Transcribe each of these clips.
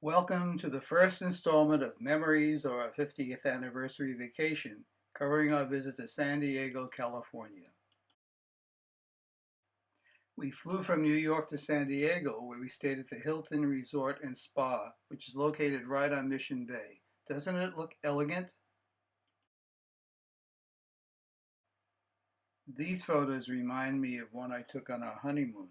Welcome to the first installment of Memories of our 50th Anniversary Vacation, covering our visit to San Diego, California. We flew from New York to San Diego, where we stayed at the Hilton Resort and Spa, which is located right on Mission Bay. Doesn't it look elegant? These photos remind me of one I took on our honeymoon.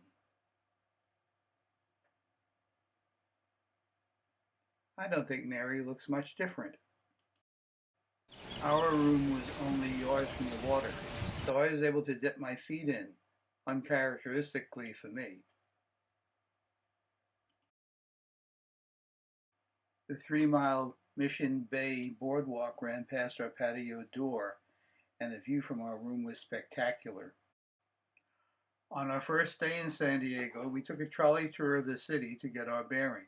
I don't think Mary looks much different. Our room was only yards from the water, so I was able to dip my feet in, uncharacteristically for me. The 3-mile Mission Bay boardwalk ran past our patio door, and the view from our room was spectacular. On our first day in San Diego, we took a trolley tour of the city to get our bearings.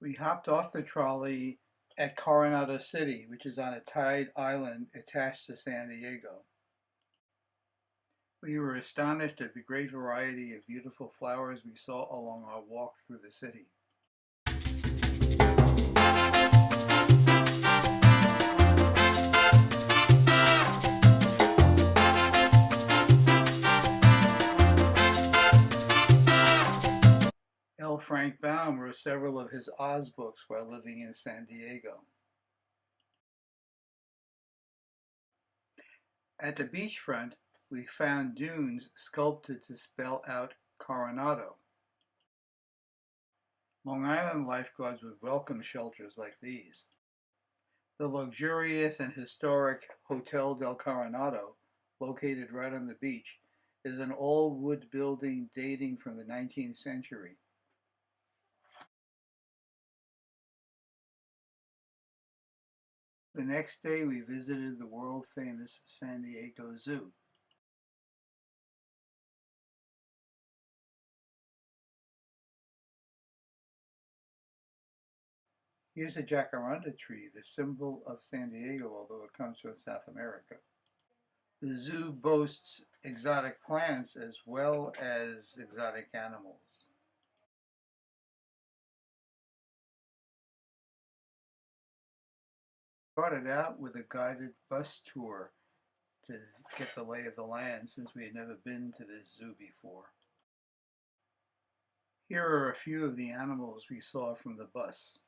We hopped off the trolley at Coronado City, which is on a tide island attached to San Diego. We were astonished at the great variety of beautiful flowers we saw along our walk through the city. L. Frank Baum wrote several of his Oz books while living in San Diego. At the beachfront, we found dunes sculpted to spell out Coronado. Long Island lifeguards would welcome shelters like these. The luxurious and historic Hotel del Coronado, located right on the beach, is an all-wood building dating from the 19th century. The next day, we visited the world-famous San Diego Zoo. Here's a jacaranda tree, the symbol of San Diego, although it comes from South America. The zoo boasts exotic plants as well as exotic animals. Started out with a guided bus tour to get the lay of the land since we had never been to this zoo before. Here are a few of the animals we saw from the bus.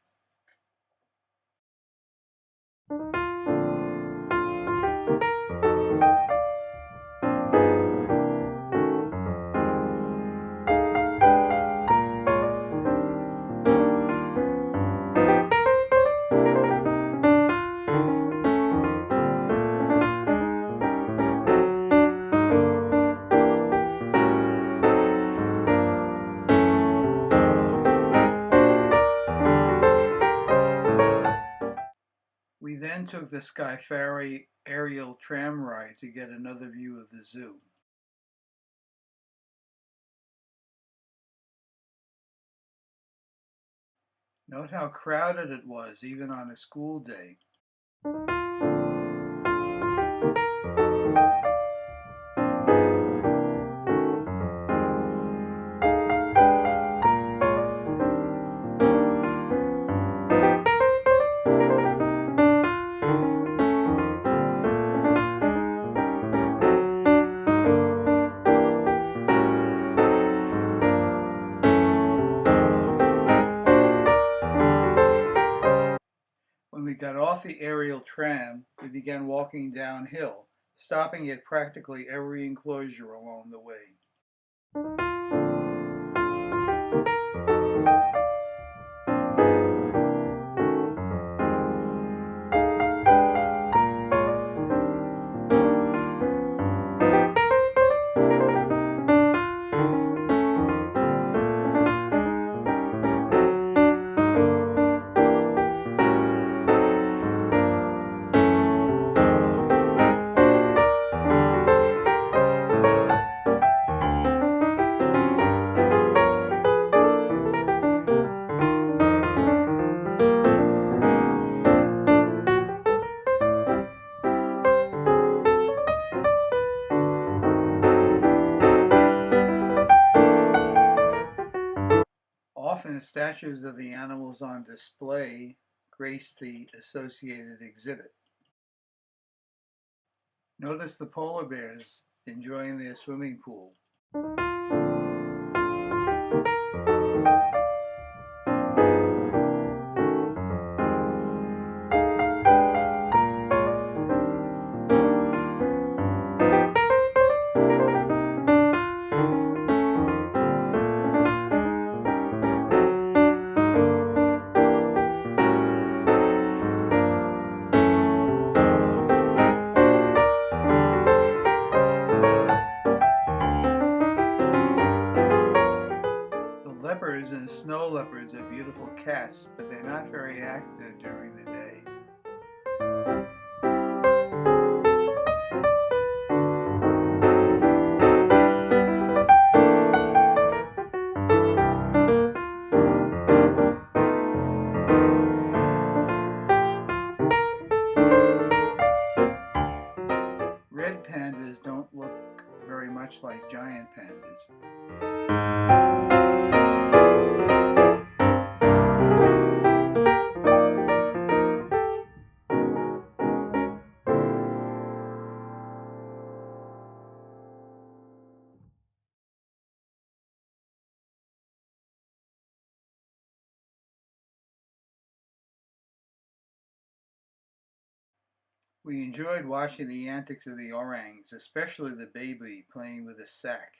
We then took the Sky Ferry aerial tram ride to get another view of the zoo. Note how crowded it was, even on a school day. When we got off the aerial tram, we began walking downhill, stopping at practically every enclosure along the way. Often statues of the animals on display grace the associated exhibit. Notice the polar bears enjoying their swimming pool. Leopards and snow leopards are beautiful cats, but they're not very active during the day. Red pandas don't look very much like giant pandas. We enjoyed watching the antics of the orangs, especially the baby playing with a sack.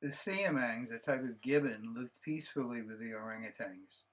The siamangs, a type of gibbon, lived peacefully with the orangutans.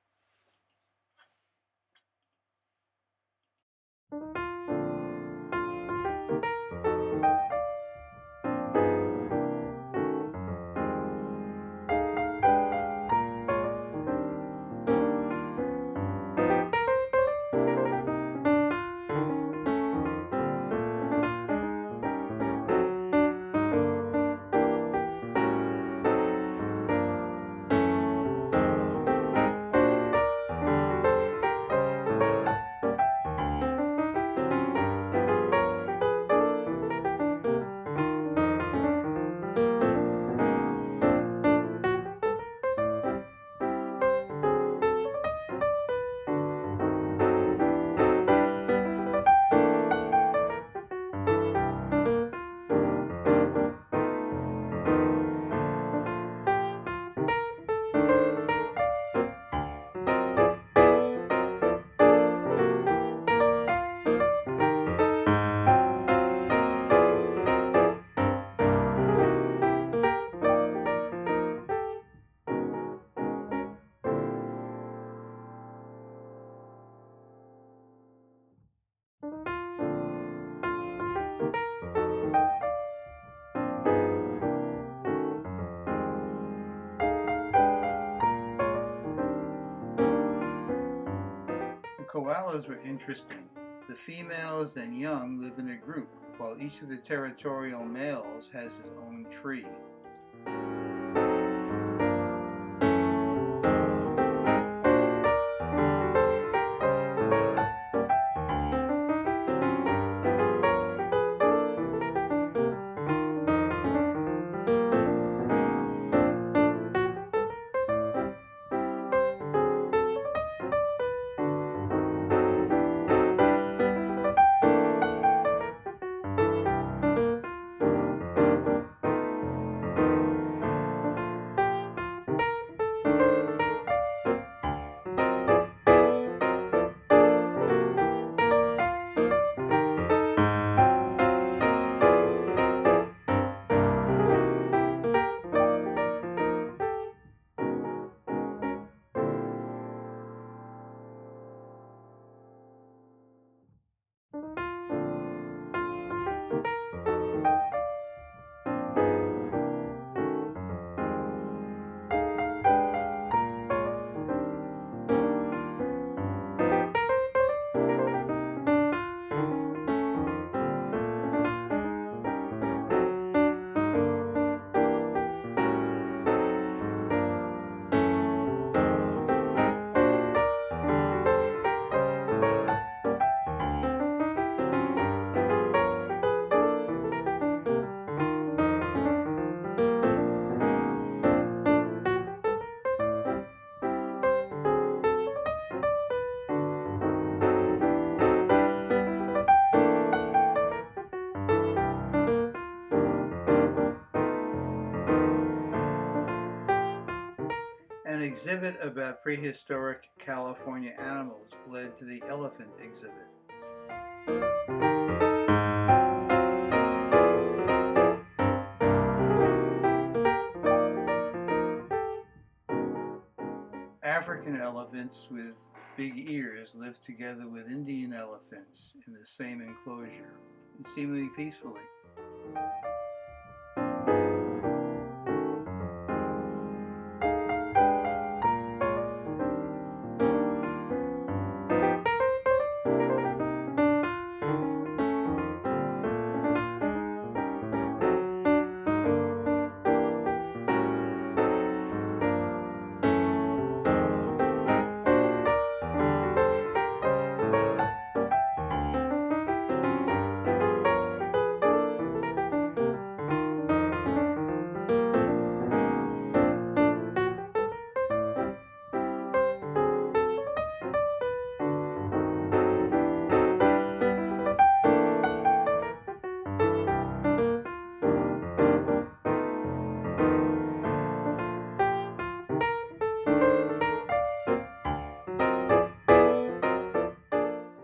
The koalas were interesting. The females and young live in a group, while each of the territorial males has his own tree. exhibit about prehistoric California animals led to the elephant exhibit. African elephants with big ears live together with Indian elephants in the same enclosure, seemingly peacefully.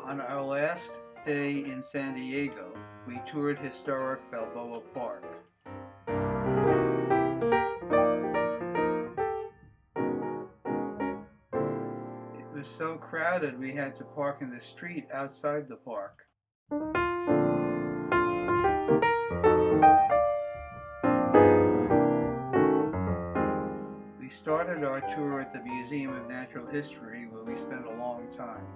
On our last day in San Diego, we toured historic Balboa Park. It was so crowded we had to park in the street outside the park. We started our tour at the Museum of Natural History, where we spent a long time.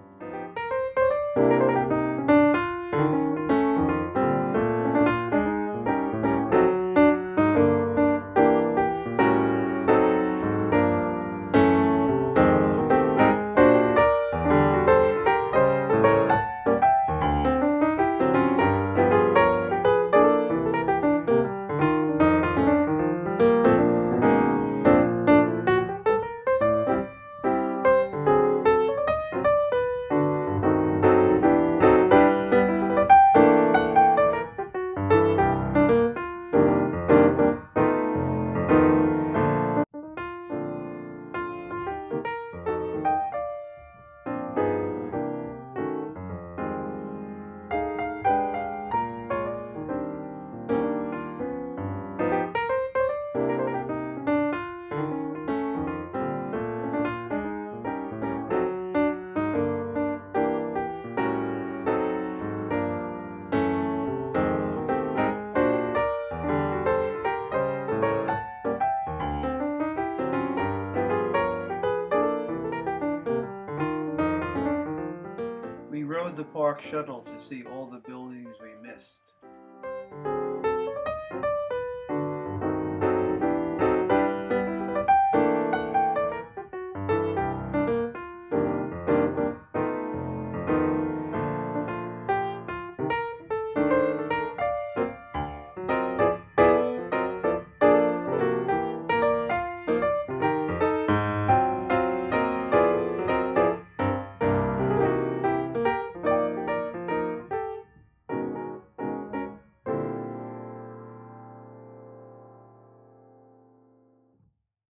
We rode the park shuttle to see